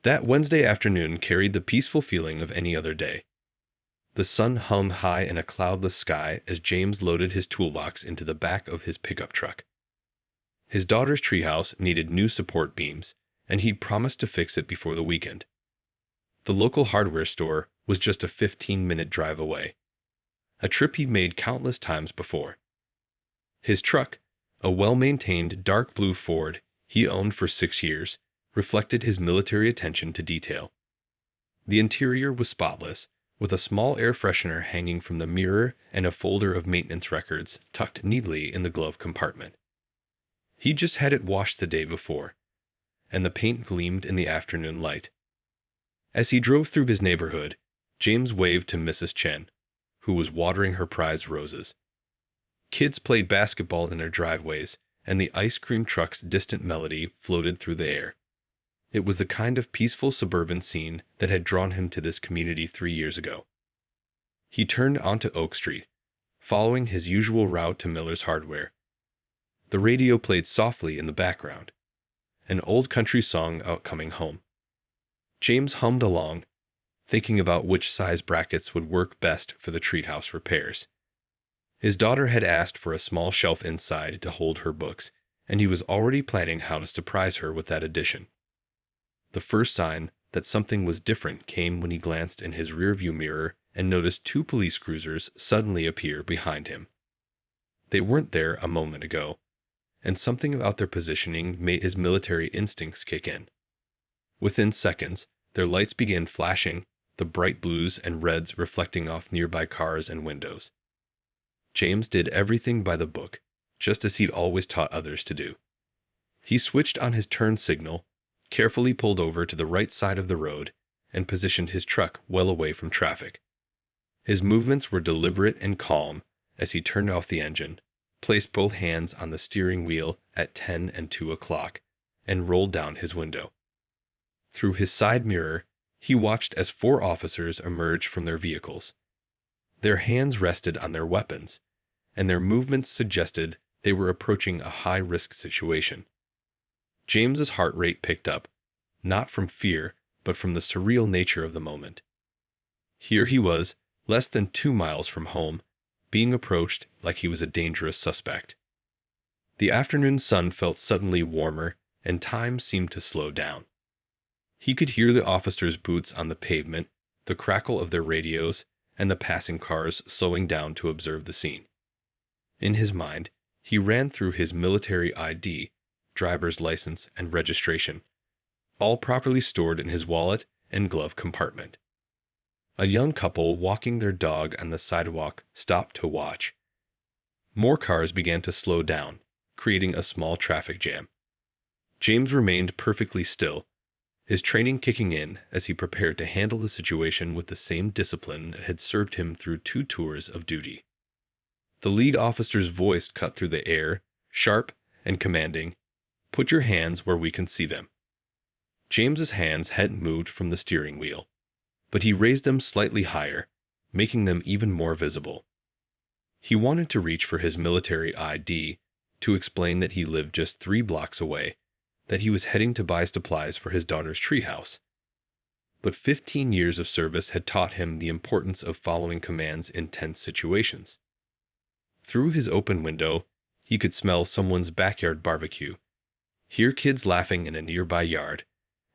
That Wednesday afternoon carried the peaceful feeling of any other day. The sun hung high in a cloudless sky as James loaded his toolbox into the back of his pickup truck. His daughter's treehouse needed new support beams, and he'd promised to fix it before the weekend. The local hardware store was just a 15-minute drive away, a trip he'd made countless times before. His truck, a well-maintained dark blue Ford he owned for 6 years, reflected his military attention to detail. The interior was spotless, with a small air freshener hanging from the mirror and a folder of maintenance records tucked neatly in the glove compartment. He just had it washed the day before, and the paint gleamed in the afternoon light. As he drove through his neighborhood, James waved to Mrs. Chen, who was watering her prize roses. Kids played basketball in their driveways, and the ice cream truck's distant melody floated through the air. It was the kind of peaceful suburban scene that had drawn him to this community 3 years ago. He turned onto Oak Street, following his usual route to Miller's Hardware. The radio played softly in the background, an old country song about coming home. James hummed along, thinking about which size brackets would work best for the treehouse repairs. His daughter had asked for a small shelf inside to hold her books, and he was already planning how to surprise her with that addition. The first sign that something was different came when he glanced in his rearview mirror and noticed 2 police cruisers suddenly appear behind him. They weren't there a moment ago, and something about their positioning made his military instincts kick in. Within seconds, their lights began flashing, the bright blues and reds reflecting off nearby cars and windows. James did everything by the book, just as he'd always taught others to do. He switched on his turn signal, carefully pulled over to the right side of the road, and positioned his truck well away from traffic. His movements were deliberate and calm as he turned off the engine, placed both hands on the steering wheel at 10 and 2 o'clock, and rolled down his window. Through his side mirror, he watched as 4 officers emerged from their vehicles. Their hands rested on their weapons, and their movements suggested they were approaching a high-risk situation. James's heart rate picked up, not from fear, but from the surreal nature of the moment. Here he was, less than 2 miles from home, being approached like he was a dangerous suspect. The afternoon sun felt suddenly warmer, and time seemed to slow down. He could hear the officers' boots on the pavement, the crackle of their radios, and the passing cars slowing down to observe the scene. In his mind, he ran through his military ID, driver's license, and registration, all properly stored in his wallet and glove compartment. A young couple walking their dog on the sidewalk stopped to watch. More cars began to slow down, creating a small traffic jam. James remained perfectly still, his training kicking in as he prepared to handle the situation with the same discipline that had served him through 2 tours of duty. The lead officer's voice cut through the air, sharp and commanding, "Put your hands where we can see them." James's hands hadn't moved from the steering wheel, but he raised them slightly higher, making them even more visible. He wanted to reach for his military ID to explain that he lived just 3 blocks away, that he was heading to buy supplies for his daughter's treehouse. But 15 years of service had taught him the importance of following commands in tense situations. Through his open window, he could smell someone's backyard barbecue, hear kids laughing in a nearby yard,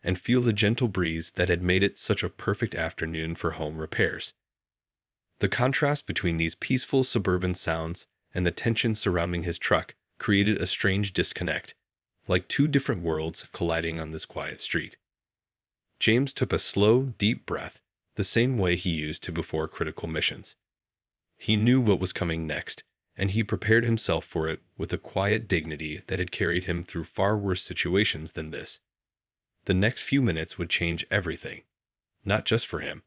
and feel the gentle breeze that had made it such a perfect afternoon for home repairs. The contrast between these peaceful suburban sounds and the tension surrounding his truck created a strange disconnect, like 2 different worlds colliding on this quiet street. James took a slow, deep breath, the same way he used to before critical missions. He knew what was coming next, and he prepared himself for it with a quiet dignity that had carried him through far worse situations than this. The next few minutes would change everything, not just for him,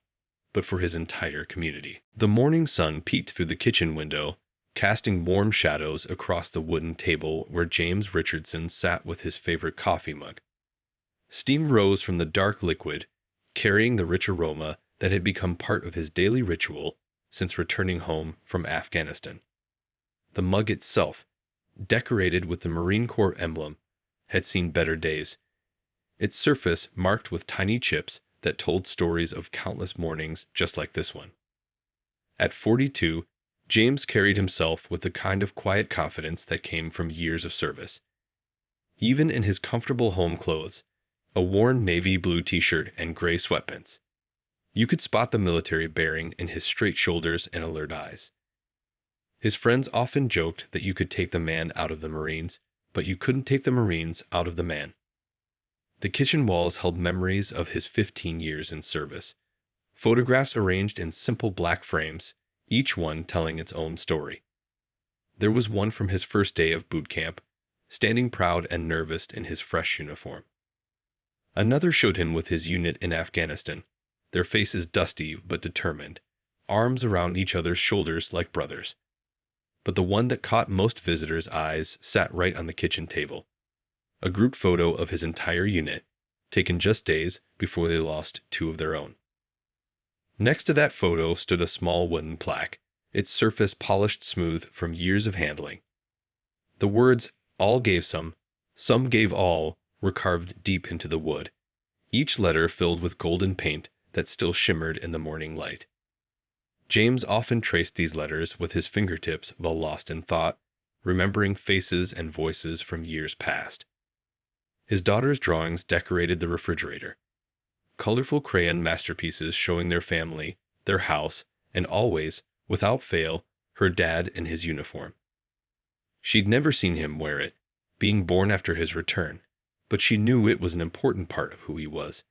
but for his entire community. The morning sun peeked through the kitchen window, casting warm shadows across the wooden table where James Richardson sat with his favorite coffee mug. Steam rose from the dark liquid, carrying the rich aroma that had become part of his daily ritual since returning home from Afghanistan. The mug itself, decorated with the Marine Corps emblem, had seen better days. its surface marked with tiny chips that told stories of countless mornings just like this one. At 42, James carried himself with the kind of quiet confidence that came from years of service. Even in his comfortable home clothes, a worn navy blue t-shirt and gray sweatpants, you could spot the military bearing in his straight shoulders and alert eyes. His friends often joked that you could take the man out of the Marines, but you couldn't take the Marines out of the man. The kitchen walls held memories of his 15 years in service, photographs arranged in simple black frames, each one telling its own story. There was one from his first day of boot camp, standing proud and nervous in his fresh uniform. Another showed him with his unit in Afghanistan, their faces dusty but determined, arms around each other's shoulders like brothers. But the one that caught most visitors' eyes sat right on the kitchen table, a group photo of his entire unit, taken just days before they lost two of their own. Next to that photo stood a small wooden plaque, its surface polished smooth from years of handling. The words, "All gave some gave all," were carved deep into the wood, each letter filled with golden paint that still shimmered in the morning light. James often traced these letters with his fingertips while lost in thought, remembering faces and voices from years past. His daughter's drawings decorated the refrigerator, colorful crayon masterpieces showing their family, their house, and always, without fail, her dad in his uniform. She'd never seen him wear it, being born after his return, but she knew it was an important part of who he was.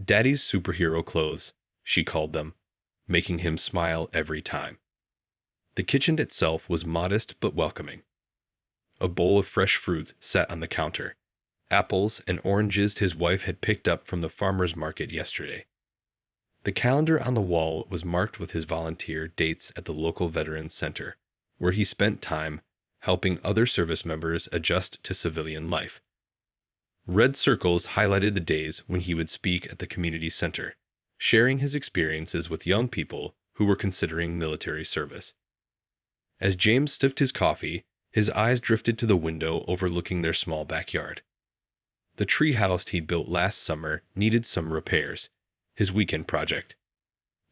Daddy's superhero clothes, she called them, making him smile every time. The kitchen itself was modest but welcoming. A bowl of fresh fruit sat on the counter, apples and oranges his wife had picked up from the farmer's market yesterday. The calendar on the wall was marked with his volunteer dates at the local Veterans Center, where he spent time helping other service members adjust to civilian life. Red circles highlighted the days when he would speak at the community center, sharing his experiences with young people who were considering military service. As James sipped his coffee, his eyes drifted to the window overlooking their small backyard. The tree house he'd built last summer needed some repairs, his weekend project.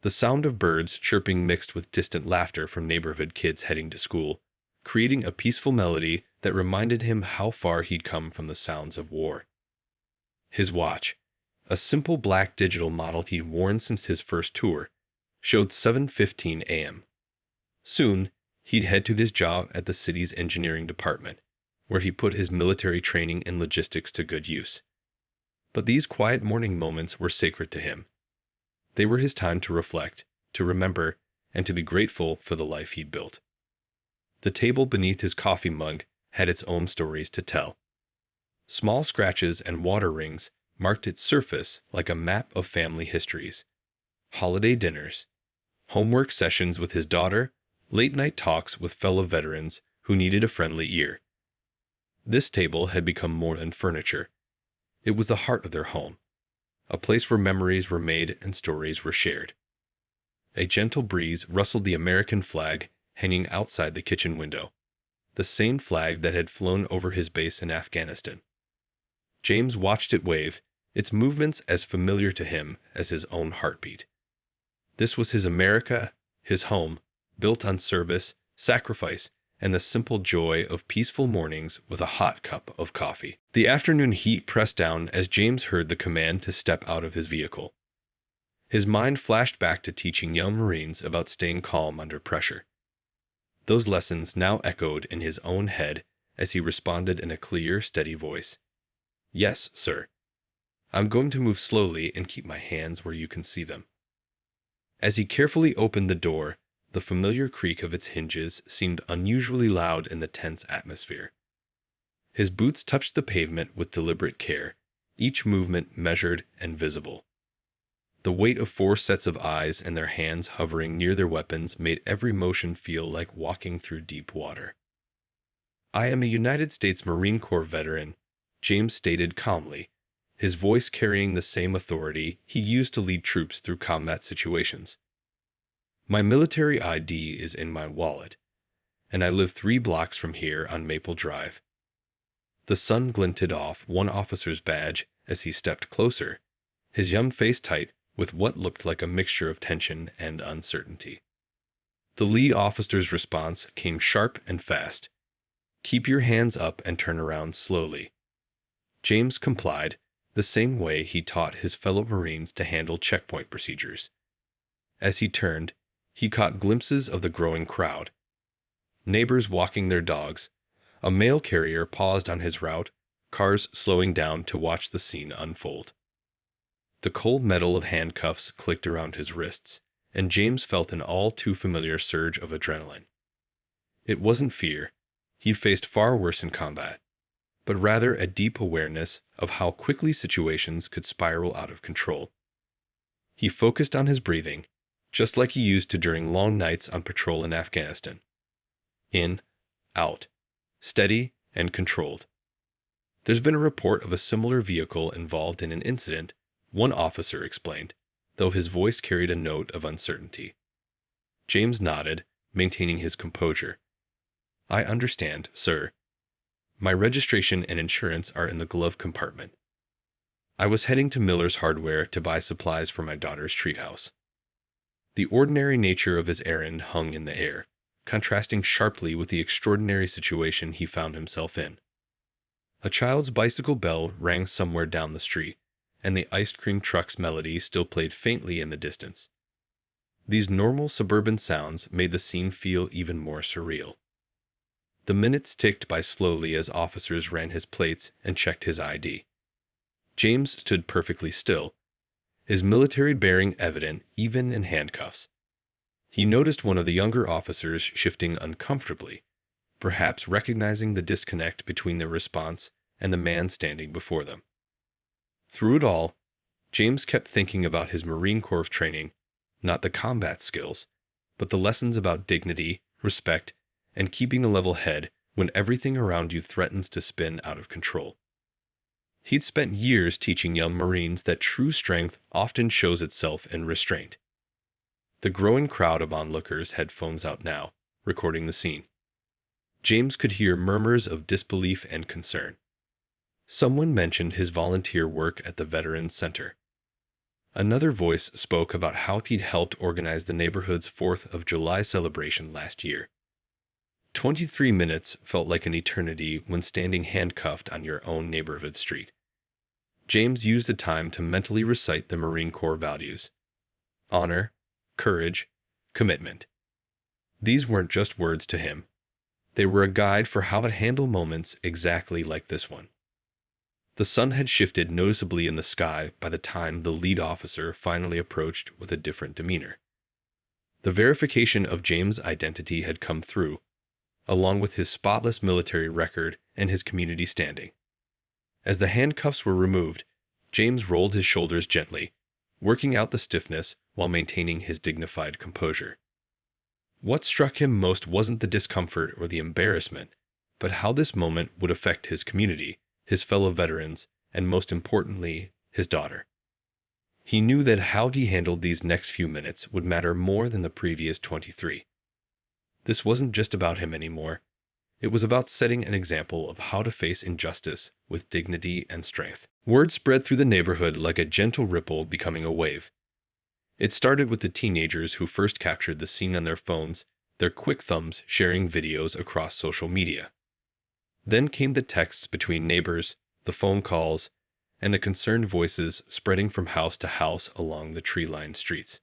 The sound of birds chirping mixed with distant laughter from neighborhood kids heading to school, creating a peaceful melody that reminded him how far he'd come from the sounds of war. His watch, a simple black digital model he'd worn since his first tour, showed 7:15 a.m. Soon, he'd head to his job at the city's engineering department, where he put his military training and logistics to good use. But these quiet morning moments were sacred to him. They were his time to reflect, to remember, and to be grateful for the life he'd built. The table beneath his coffee mug had its own stories to tell. Small scratches and water rings marked its surface like a map of family histories. Holiday dinners, homework sessions with his daughter, late-night talks with fellow veterans who needed a friendly ear. This table had become more than furniture. It was the heart of their home, a place where memories were made and stories were shared. A gentle breeze rustled the American flag hanging outside the kitchen window, the same flag that had flown over his base in Afghanistan. James watched it wave, its movements as familiar to him as his own heartbeat. This was his America, his home, built on service, sacrifice, and the simple joy of peaceful mornings with a hot cup of coffee. The afternoon heat pressed down as James heard the command to step out of his vehicle. His mind flashed back to teaching young Marines about staying calm under pressure. Those lessons now echoed in his own head as he responded in a clear, steady voice. "Yes, sir. I'm going to move slowly and keep my hands where you can see them." As he carefully opened the door, the familiar creak of its hinges seemed unusually loud in the tense atmosphere. His boots touched the pavement with deliberate care, each movement measured and visible. The weight of 4 sets of eyes and their hands hovering near their weapons made every motion feel like walking through deep water. "I am a United States Marine Corps veteran," James stated calmly, his voice carrying the same authority he used to lead troops through combat situations. "My military ID is in my wallet, and I live 3 blocks from here on Maple Drive." The sun glinted off one officer's badge as he stepped closer, his young face tight with what looked like a mixture of tension and uncertainty. The lead officer's response came sharp and fast. "Keep your hands up and turn around slowly." James complied, the same way he taught his fellow Marines to handle checkpoint procedures. As he turned, he caught glimpses of the growing crowd. Neighbors walking their dogs, a mail carrier paused on his route, cars slowing down to watch the scene unfold. The cold metal of handcuffs clicked around his wrists, and James felt an all too familiar surge of adrenaline. It wasn't fear, he'd faced far worse in combat, but rather a deep awareness of how quickly situations could spiral out of control. He focused on his breathing, just like he used to during long nights on patrol in Afghanistan. In, out, steady and controlled. "There's been a report of a similar vehicle involved in an incident," one officer explained, though his voice carried a note of uncertainty. James nodded, maintaining his composure. "I understand, sir. My registration and insurance are in the glove compartment. I was heading to Miller's Hardware to buy supplies for my daughter's treathouse." The ordinary nature of his errand hung in the air, contrasting sharply with the extraordinary situation he found himself in. A child's bicycle bell rang somewhere down the street, and the ice cream truck's melody still played faintly in the distance. These normal suburban sounds made the scene feel even more surreal. The minutes ticked by slowly as officers ran his plates and checked his ID. James stood perfectly still, his military bearing evident even in handcuffs. He noticed one of the younger officers shifting uncomfortably, perhaps recognizing the disconnect between their response and the man standing before them. Through it all, James kept thinking about his Marine Corps training, not the combat skills, but the lessons about dignity, respect, and keeping a level head when everything around you threatens to spin out of control. He'd spent years teaching young Marines that true strength often shows itself in restraint. The growing crowd of onlookers had phones out now, recording the scene. James could hear murmurs of disbelief and concern. Someone mentioned his volunteer work at the Veterans Center. Another voice spoke about how he'd helped organize the neighborhood's 4th of July celebration last year. 23 minutes felt like an eternity when standing handcuffed on your own neighborhood street. James used the time to mentally recite the Marine Corps values: honor, courage, commitment. These weren't just words to him. They were a guide for how to handle moments exactly like this one. The sun had shifted noticeably in the sky by the time the lead officer finally approached with a different demeanor. The verification of James' identity had come through, along with his spotless military record and his community standing. As the handcuffs were removed, James rolled his shoulders gently, working out the stiffness while maintaining his dignified composure. What struck him most wasn't the discomfort or the embarrassment, but how this moment would affect his community, his fellow veterans, and most importantly, his daughter. He knew that how he handled these next few minutes would matter more than the previous 23. This wasn't just about him anymore. It was about setting an example of how to face injustice with dignity and strength. Word spread through the neighborhood like a gentle ripple becoming a wave. It started with the teenagers who first captured the scene on their phones, their quick thumbs sharing videos across social media. Then came the texts between neighbors, the phone calls, and the concerned voices spreading from house to house along the tree-lined streets.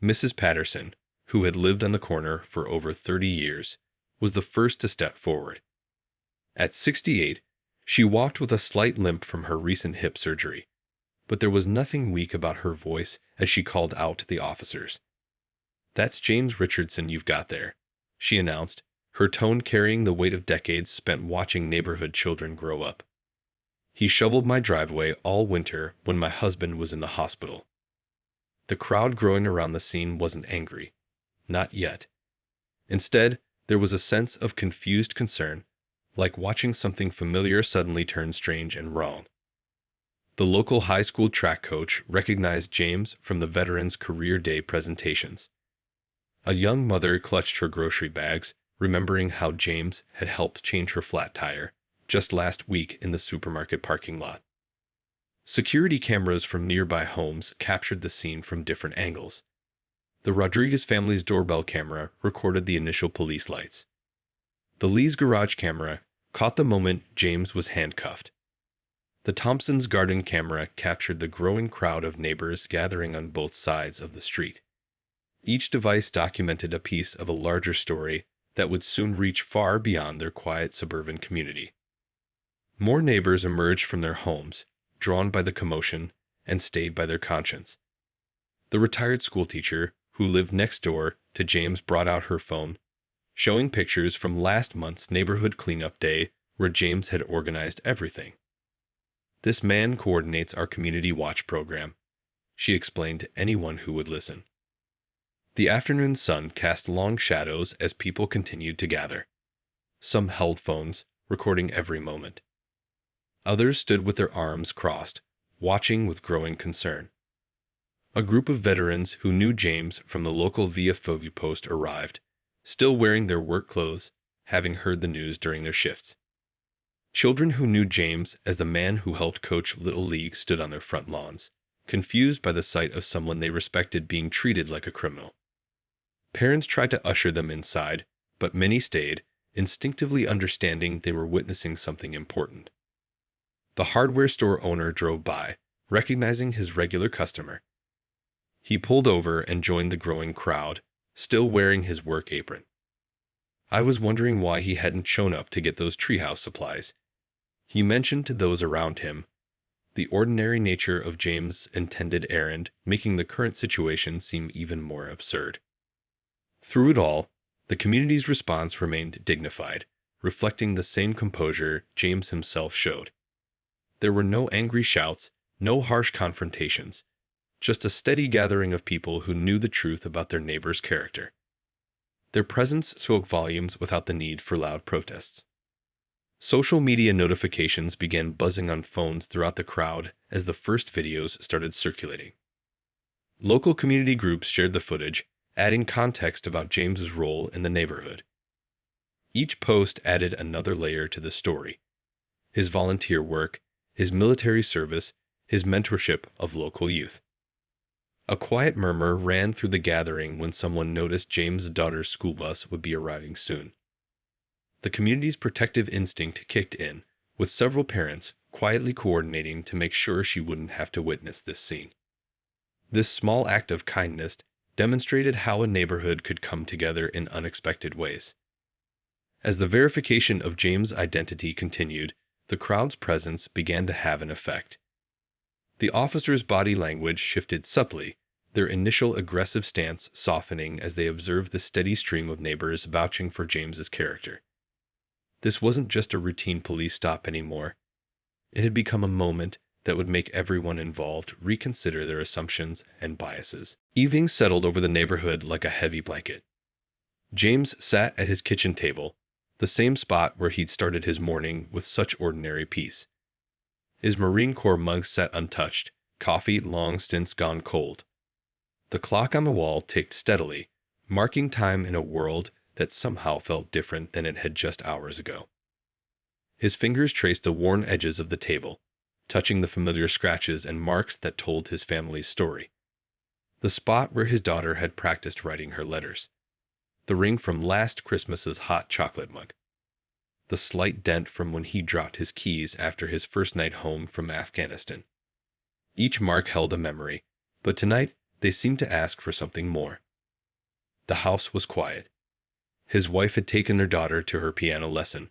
Mrs. Patterson, who had lived on the corner for over 30 years, was the first to step forward. At 68, she walked with a slight limp from her recent hip surgery, but there was nothing weak about her voice as she called out to the officers. "That's James Richardson you've got there," she announced, her tone carrying the weight of decades spent watching neighborhood children grow up. "He shoveled my driveway all winter when my husband was in the hospital." The crowd growing around the scene wasn't angry. Not yet. Instead, there was a sense of confused concern, like watching something familiar suddenly turn strange and wrong. The local high school track coach recognized James from the Veterans Career Day presentations. A young mother clutched her grocery bags, remembering how James had helped change her flat tire just last week in the supermarket parking lot. Security cameras from nearby homes captured the scene from different angles. The Rodriguez family's doorbell camera recorded the initial police lights. The Lee's garage camera caught the moment James was handcuffed. The Thompsons' garden camera captured the growing crowd of neighbors gathering on both sides of the street. Each device documented a piece of a larger story that would soon reach far beyond their quiet suburban community. More neighbors emerged from their homes, drawn by the commotion, and stayed by their conscience. The retired schoolteacher who lived next door to James brought out her phone, showing pictures from last month's neighborhood cleanup day where James had organized everything. "This man coordinates our community watch program," she explained to anyone who would listen. The afternoon sun cast long shadows as people continued to gather. Some held phones, recording every moment. Others stood with their arms crossed, watching with growing concern. A group of veterans who knew James from the local VFW post arrived, still wearing their work clothes, having heard the news during their shifts. Children who knew James as the man who helped coach Little League stood on their front lawns, confused by the sight of someone they respected being treated like a criminal. Parents tried to usher them inside, but many stayed, instinctively understanding they were witnessing something important. The hardware store owner drove by, recognizing his regular customer. He pulled over and joined the growing crowd, still wearing his work apron. "I was wondering why he hadn't shown up to get those treehouse supplies," he mentioned to those around him, the ordinary nature of James' intended errand making the current situation seem even more absurd. Through it all, the community's response remained dignified, reflecting the same composure James himself showed. There were no angry shouts, no harsh confrontations, just a steady gathering of people who knew the truth about their neighbor's character. Their presence spoke volumes without the need for loud protests. Social media notifications began buzzing on phones throughout the crowd as the first videos started circulating. Local community groups shared the footage, adding context about James's role in the neighborhood. Each post added another layer to the story: his volunteer work, his military service, his mentorship of local youth. A quiet murmur ran through the gathering when someone noticed James' daughter's school bus would be arriving soon. The community's protective instinct kicked in, with several parents quietly coordinating to make sure she wouldn't have to witness this scene. This small act of kindness demonstrated how a neighborhood could come together in unexpected ways. As the verification of James' identity continued, the crowd's presence began to have an effect. The officers' body language shifted subtly, their initial aggressive stance softening as they observed the steady stream of neighbors vouching for James's character. This wasn't just a routine police stop anymore. It had become a moment that would make everyone involved reconsider their assumptions and biases. Evening settled over the neighborhood like a heavy blanket. James sat at his kitchen table, the same spot where he'd started his morning with such ordinary peace. His Marine Corps mug sat untouched, coffee long since gone cold. The clock on the wall ticked steadily, marking time in a world that somehow felt different than it had just hours ago. His fingers traced the worn edges of the table, touching the familiar scratches and marks that told his family's story. The spot where his daughter had practiced writing her letters. The ring from last Christmas's hot chocolate mug. The slight dent from when he dropped his keys after his first night home from Afghanistan. Each mark held a memory, but tonight they seemed to ask for something more. The house was quiet. His wife had taken their daughter to her piano lesson,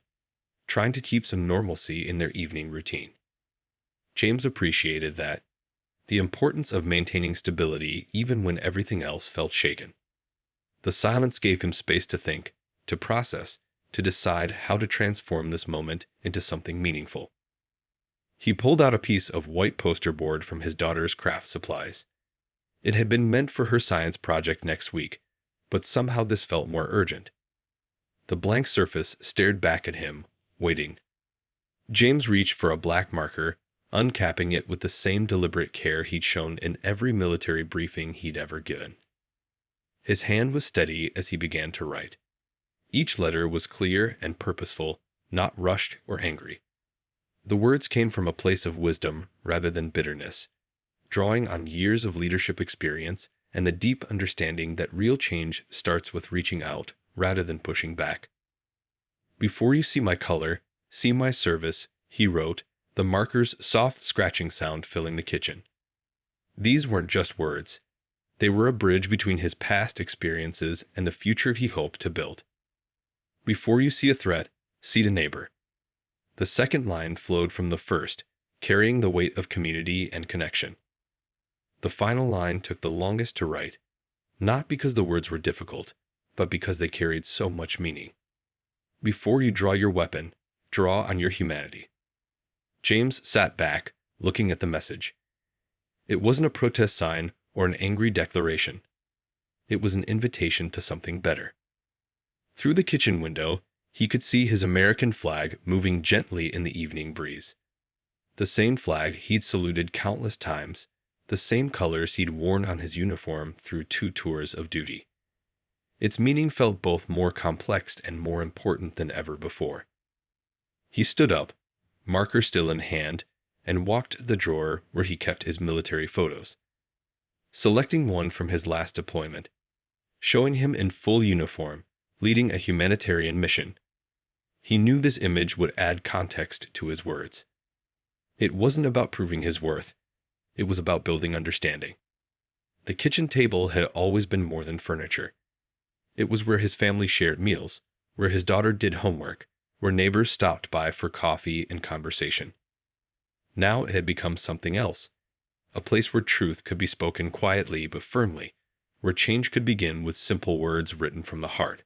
trying to keep some normalcy in their evening routine. James appreciated that, the importance of maintaining stability even when everything else felt shaken. The silence gave him space to think, to process, to decide how to transform this moment into something meaningful. He pulled out a piece of white poster board from his daughter's craft supplies. It had been meant for her science project next week, but somehow this felt more urgent. The blank surface stared back at him, waiting. James reached for a black marker, uncapping it with the same deliberate care he'd shown in every military briefing he'd ever given. His hand was steady as he began to write. Each letter was clear and purposeful, not rushed or angry. The words came from a place of wisdom rather than bitterness, drawing on years of leadership experience and the deep understanding that real change starts with reaching out rather than pushing back. "Before you see my color, see my service," he wrote, the marker's soft scratching sound filling the kitchen. These weren't just words. They were a bridge between his past experiences and the future he hoped to build. "Before you see a threat, see a neighbor." The second line flowed from the first, carrying the weight of community and connection. The final line took the longest to write, not because the words were difficult, but because they carried so much meaning. "Before you draw your weapon, draw on your humanity." James sat back, looking at the message. It wasn't a protest sign or an angry declaration. It was an invitation to something better. Through the kitchen window, he could see his American flag moving gently in the evening breeze. The same flag he'd saluted countless times, the same colors he'd worn on his uniform through 2 tours of duty. Its meaning felt both more complex and more important than ever before. He stood up, marker still in hand, and walked to the drawer where he kept his military photos. Selecting one from his last deployment, showing him in full uniform, leading a humanitarian mission. He knew this image would add context to his words. It wasn't about proving his worth. It was about building understanding. The kitchen table had always been more than furniture. It was where his family shared meals, where his daughter did homework, where neighbors stopped by for coffee and conversation. Now it had become something else, a place where truth could be spoken quietly but firmly, where change could begin with simple words written from the heart.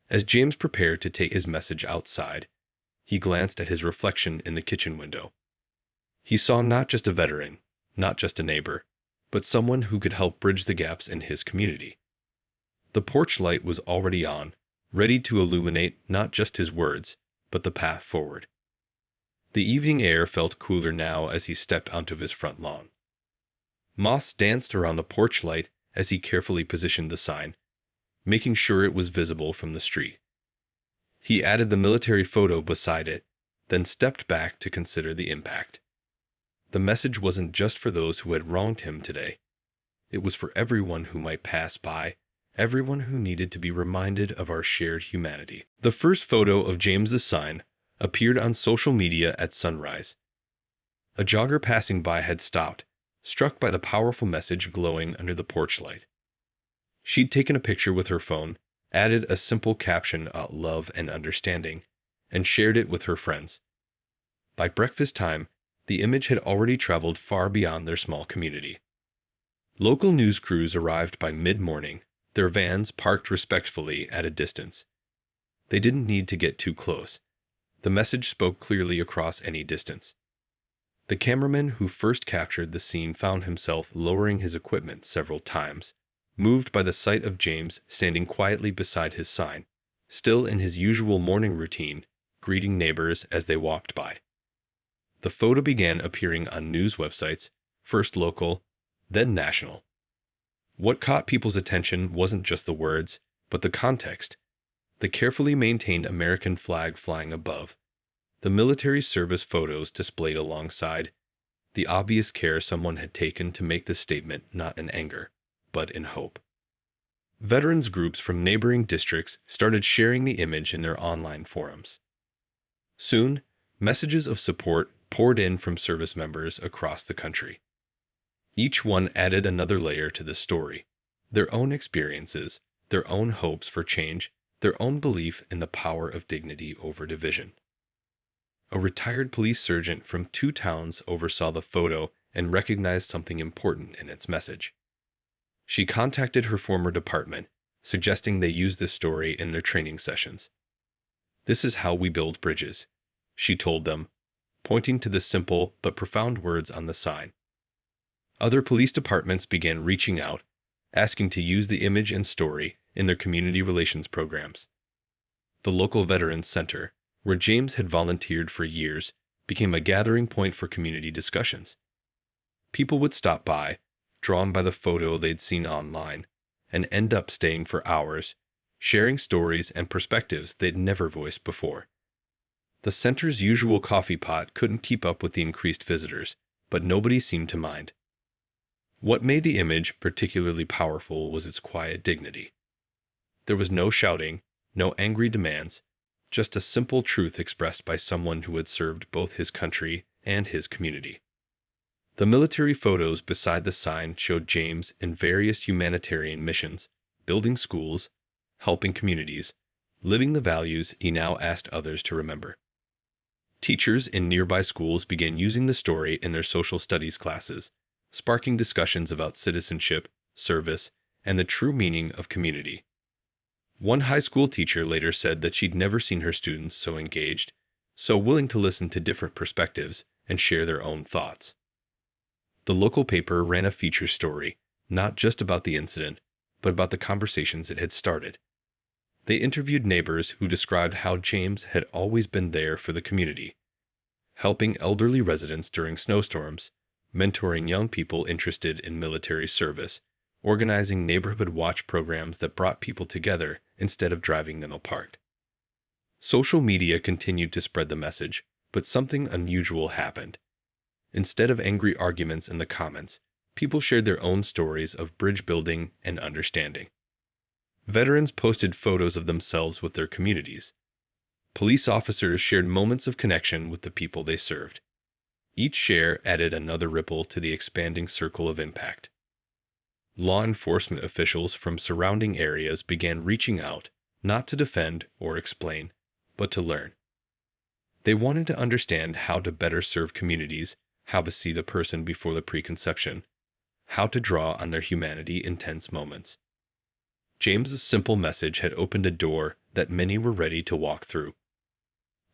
As James prepared to take his message outside, he glanced at his reflection in the kitchen window. He saw not just a veteran, not just a neighbor, but someone who could help bridge the gaps in his community. The porch light was already on, ready to illuminate not just his words, but the path forward. The evening air felt cooler now as he stepped onto his front lawn. Moths danced around the porch light as he carefully positioned the sign, making sure it was visible from the street. He added the military photo beside it, then stepped back to consider the impact. The message wasn't just for those who had wronged him today. It was for everyone who might pass by, everyone who needed to be reminded of our shared humanity. The first photo of James's sign appeared on social media at sunrise. A jogger passing by had stopped, struck by the powerful message glowing under the porch light. She'd taken a picture with her phone, added a simple caption about love and understanding, and shared it with her friends. By breakfast time, the image had already traveled far beyond their small community. Local news crews arrived by mid-morning, their vans parked respectfully at a distance. They didn't need to get too close. The message spoke clearly across any distance. The cameraman who first captured the scene found himself lowering his equipment several times, moved by the sight of James standing quietly beside his sign, still in his usual morning routine, greeting neighbors as they walked by. The photo began appearing on news websites, first local, then national. What caught people's attention wasn't just the words, but the context. The carefully maintained American flag flying above, the military service photos displayed alongside, the obvious care someone had taken to make this statement not in anger, but in hope. Veterans groups from neighboring districts started sharing the image in their online forums. Soon, messages of support poured in from service members across the country. Each one added another layer to the story, their own experiences, their own hopes for change, their own belief in the power of dignity over division. A retired police sergeant from 2 towns oversaw the photo and recognized something important in its message. She contacted her former department, suggesting they use this story in their training sessions. "This is how we build bridges," she told them, pointing to the simple but profound words on the sign. Other police departments began reaching out, asking to use the image and story in their community relations programs. The local Veterans Center, where James had volunteered for years, became a gathering point for community discussions. People would stop by, drawn by the photo they'd seen online, and end up staying for hours, sharing stories and perspectives they'd never voiced before. The center's usual coffee pot couldn't keep up with the increased visitors, but nobody seemed to mind. What made the image particularly powerful was its quiet dignity. There was no shouting, no angry demands, just a simple truth expressed by someone who had served both his country and his community. The military photos beside the sign showed James in various humanitarian missions, building schools, helping communities, living the values he now asked others to remember. Teachers in nearby schools began using the story in their social studies classes, sparking discussions about citizenship, service, and the true meaning of community. One high school teacher later said that she'd never seen her students so engaged, so willing to listen to different perspectives and share their own thoughts. The local paper ran a feature story, not just about the incident, but about the conversations it had started. They interviewed neighbors who described how James had always been there for the community, helping elderly residents during snowstorms, mentoring young people interested in military service, organizing neighborhood watch programs that brought people together instead of driving them apart. Social media continued to spread the message, but something unusual happened. Instead of angry arguments in the comments, people shared their own stories of bridge building and understanding. Veterans posted photos of themselves with their communities. Police officers shared moments of connection with the people they served. Each share added another ripple to the expanding circle of impact. Law enforcement officials from surrounding areas began reaching out, not to defend or explain, but to learn. They wanted to understand how to better serve communities, how to see the person before the preconception, how to draw on their humanity in tense moments. James's simple message had opened a door that many were ready to walk through.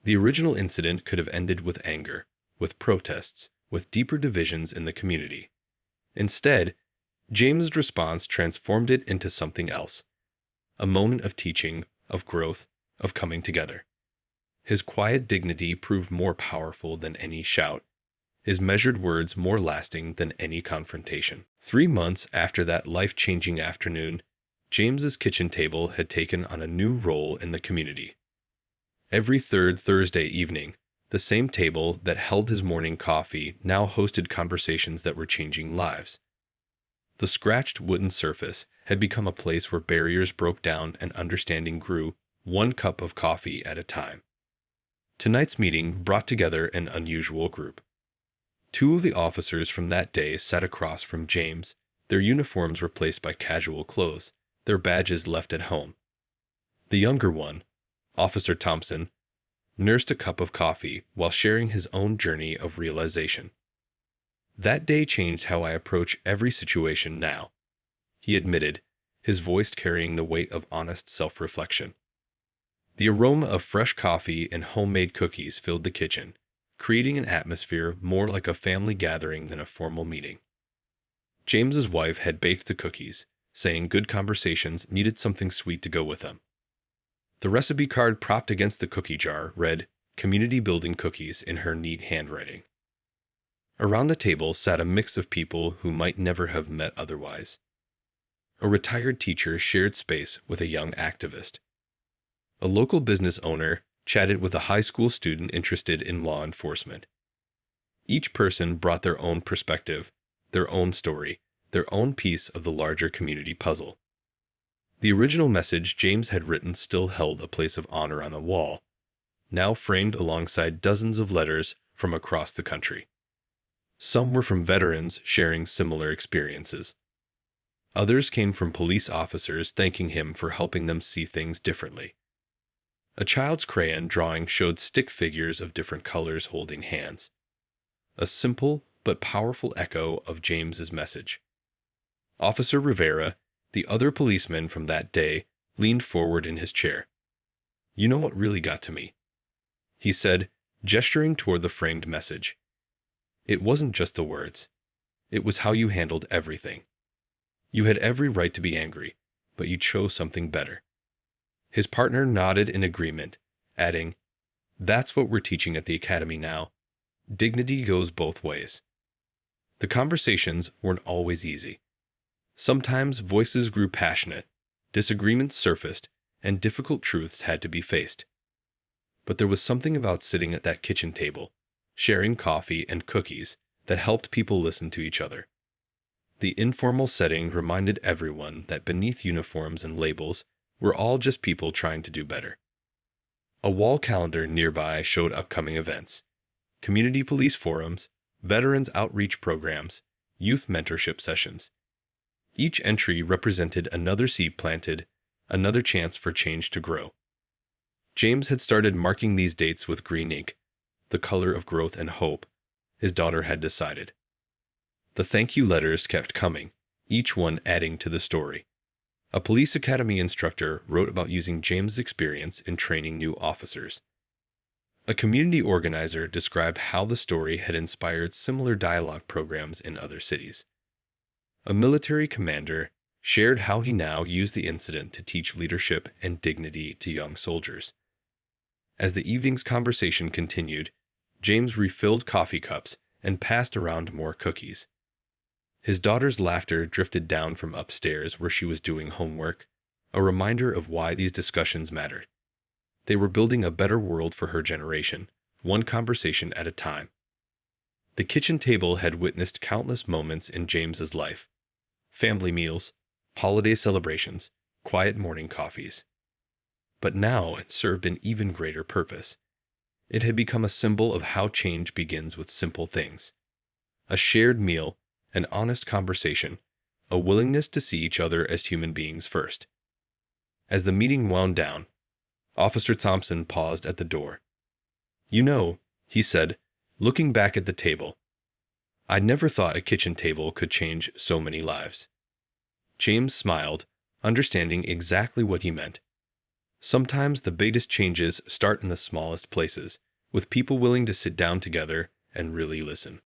The original incident could have ended with anger, with protests, with deeper divisions in the community. Instead, James's response transformed it into something else, a moment of teaching, of growth, of coming together. His quiet dignity proved more powerful than any shout, his measured words more lasting than any confrontation. 3 months after that life-changing afternoon, James's kitchen table had taken on a new role in the community. Every third Thursday evening, the same table that held his morning coffee now hosted conversations that were changing lives. The scratched wooden surface had become a place where barriers broke down and understanding grew, one cup of coffee at a time. Tonight's meeting brought together an unusual group. 2 of the officers from that day sat across from James, their uniforms replaced by casual clothes, their badges left at home. The younger one, Officer Thompson, nursed a cup of coffee while sharing his own journey of realization. That day changed how I approach every situation now, he admitted, his voice carrying the weight of honest self-reflection. The aroma of fresh coffee and homemade cookies filled the kitchen, creating an atmosphere more like a family gathering than a formal meeting. James's wife had baked the cookies, saying good conversations needed something sweet to go with them. The recipe card propped against the cookie jar read, "Community Building Cookies," in her neat handwriting. Around the table sat a mix of people who might never have met otherwise. A retired teacher shared space with a young activist. A local business owner chatted with a high school student interested in law enforcement. Each person brought their own perspective, their own story, their own piece of the larger community puzzle. The original message James had written still held a place of honor on the wall, now framed alongside dozens of letters from across the country. Some were from veterans sharing similar experiences. Others came from police officers thanking him for helping them see things differently. A child's crayon drawing showed stick figures of different colors holding hands. A simple but powerful echo of James's message. Officer Rivera, the other policeman from that day, leaned forward in his chair. "You know what really got to me?" he said, gesturing toward the framed message. "It wasn't just the words. It was how you handled everything. You had every right to be angry, but you chose something better." His partner nodded in agreement, adding, "That's what we're teaching at the academy now. Dignity goes both ways." The conversations weren't always easy. Sometimes voices grew passionate, disagreements surfaced, and difficult truths had to be faced. But there was something about sitting at that kitchen table, sharing coffee and cookies, that helped people listen to each other. The informal setting reminded everyone that beneath uniforms and labels, we're all just people trying to do better. A wall calendar nearby showed upcoming events: community police forums, veterans outreach programs, youth mentorship sessions. Each entry represented another seed planted, another chance for change to grow. James had started marking these dates with green ink, the color of growth and hope, his daughter had decided. The thank you letters kept coming, each one adding to the story. A police academy instructor wrote about using James' experience in training new officers. A community organizer described how the story had inspired similar dialogue programs in other cities. A military commander shared how he now used the incident to teach leadership and dignity to young soldiers. As the evening's conversation continued, James refilled coffee cups and passed around more cookies. His daughter's laughter drifted down from upstairs where she was doing homework, a reminder of why these discussions mattered. They were building a better world for her generation, one conversation at a time. The kitchen table had witnessed countless moments in James's life: family meals, holiday celebrations, quiet morning coffees. But now it served an even greater purpose. It had become a symbol of how change begins with simple things: a shared meal, an honest conversation, a willingness to see each other as human beings first. As the meeting wound down, Officer Thompson paused at the door. "You know," he said, looking back at the table, "I never thought a kitchen table could change so many lives." James smiled, understanding exactly what he meant. Sometimes the biggest changes start in the smallest places, with people willing to sit down together and really listen.